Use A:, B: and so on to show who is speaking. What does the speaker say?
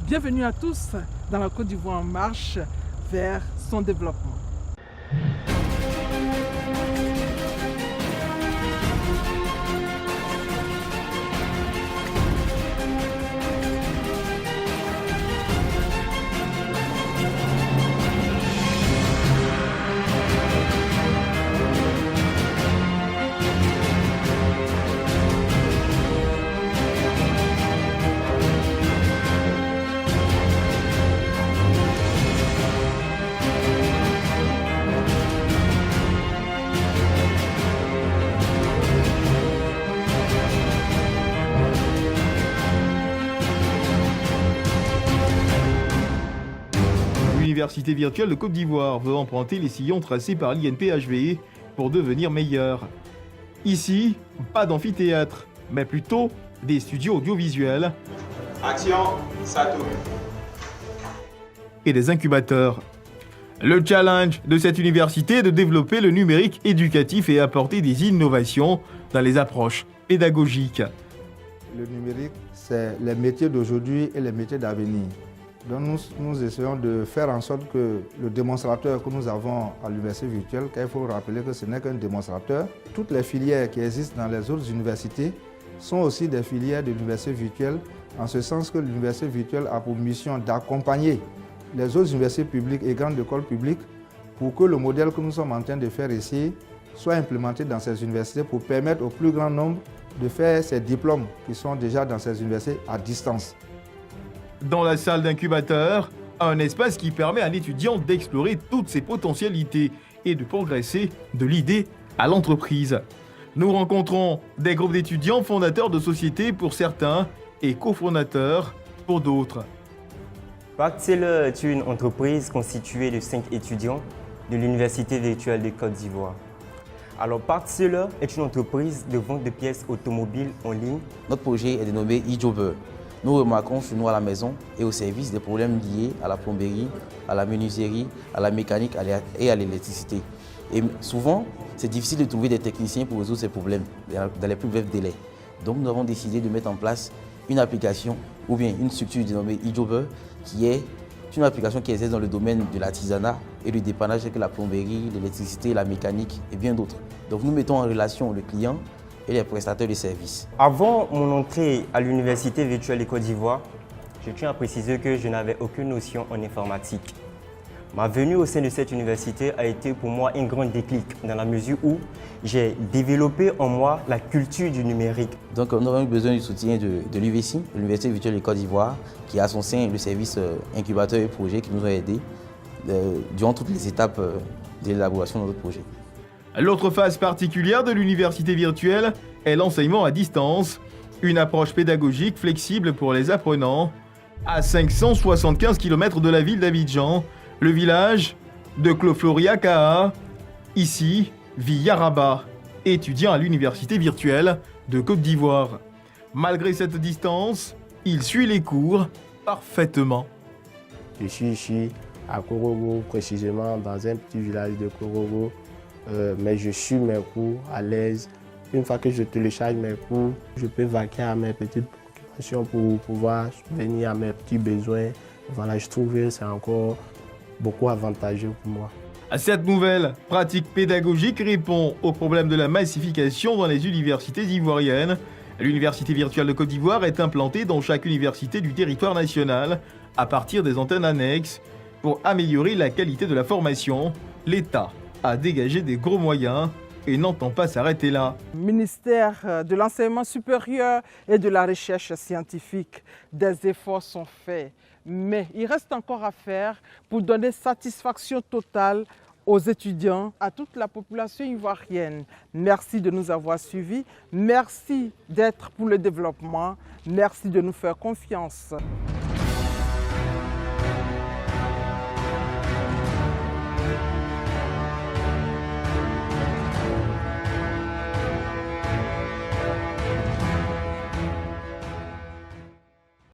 A: Bienvenue à tous dans la Côte d'Ivoire en marche vers son développement.
B: L'Université virtuelle de Côte d'Ivoire veut emprunter les sillons tracés par l'INPHV pour devenir meilleure. Ici, pas d'amphithéâtre, mais plutôt des studios audiovisuels.
C: Action, ça tourne.
B: Et des incubateurs. Le challenge de cette université est de développer le numérique éducatif et apporter des innovations dans les approches pédagogiques.
D: Le numérique, c'est les métiers d'aujourd'hui et les métiers d'avenir. Donc nous essayons de faire en sorte que le démonstrateur que nous avons à l'université virtuelle, car il faut rappeler que ce n'est qu'un démonstrateur, toutes les filières qui existent dans les autres universités sont aussi des filières de l'université virtuelle, en ce sens que l'université virtuelle a pour mission d'accompagner les autres universités publiques et grandes écoles publiques pour que le modèle que nous sommes en train de faire ici soit implémenté dans ces universités pour permettre au plus grand nombre de faire ces diplômes qui sont déjà dans ces universités à distance.
B: Dans la salle d'incubateur, un espace qui permet à un étudiant d'explorer toutes ses potentialités et de progresser de l'idée à l'entreprise. Nous rencontrons des groupes d'étudiants fondateurs de sociétés pour certains et cofondateurs pour d'autres.
E: Parkseller est une entreprise constituée de 5 étudiants de l'Université virtuelle de Côte d'Ivoire. Alors Parkseller est une entreprise de vente de pièces automobiles en ligne.
F: Notre projet est dénommé eJobber. Nous remarquons chez nous à la maison et au service des problèmes liés à la plomberie, à la menuiserie, à la mécanique et à l'électricité. Et souvent, c'est difficile de trouver des techniciens pour résoudre ces problèmes dans les plus brefs délais. Donc nous avons décidé de mettre en place une application ou bien une structure dénommée eJobber qui est une application qui exerce dans le domaine de l'artisanat et du dépannage avec la plomberie, l'électricité, la mécanique et bien d'autres. Donc nous mettons en relation le client et les prestataires de services.
E: Avant mon entrée à l'Université virtuelle de Côte d'Ivoire, je tiens à préciser que je n'avais aucune notion en informatique. Ma venue au sein de cette université a été pour moi un grand déclic dans la mesure où j'ai développé en moi la culture du numérique.
F: Donc nous avons eu besoin du soutien de l'UVC, l'Université virtuelle de Côte d'Ivoire, qui a à son sein le service incubateur et projet qui nous a aidés durant toutes les étapes de l'élaboration de notre projet.
B: L'autre phase particulière de l'université virtuelle est l'enseignement à distance, une approche pédagogique flexible pour les apprenants. À 575 km de la ville d'Abidjan, le village de Clofloria Kaha, ici vit Yaraba, étudiant à l'université virtuelle de Côte d'Ivoire. Malgré cette distance, il suit les cours parfaitement.
G: Je suis ici à Korogo, précisément dans un petit village de Korogo. Mais je suis mes cours à l'aise. Une fois que je télécharge mes cours, je peux vaquer à mes petites préoccupations pour pouvoir venir à mes petits besoins. Voilà, je trouve que c'est encore beaucoup avantageux pour moi.
B: Cette nouvelle pratique pédagogique répond au problème de la massification dans les universités ivoiriennes. L'Université virtuelle de Côte d'Ivoire est implantée dans chaque université du territoire national à partir des antennes annexes. Pour améliorer la qualité de la formation, l'État a dégagé des gros moyens et n'entend pas s'arrêter là.
A: Le ministère de l'enseignement supérieur et de la recherche scientifique, des efforts sont faits, mais il reste encore à faire pour donner satisfaction totale aux étudiants, à toute la population ivoirienne. Merci de nous avoir suivis, merci d'être pour le développement, merci de nous faire confiance.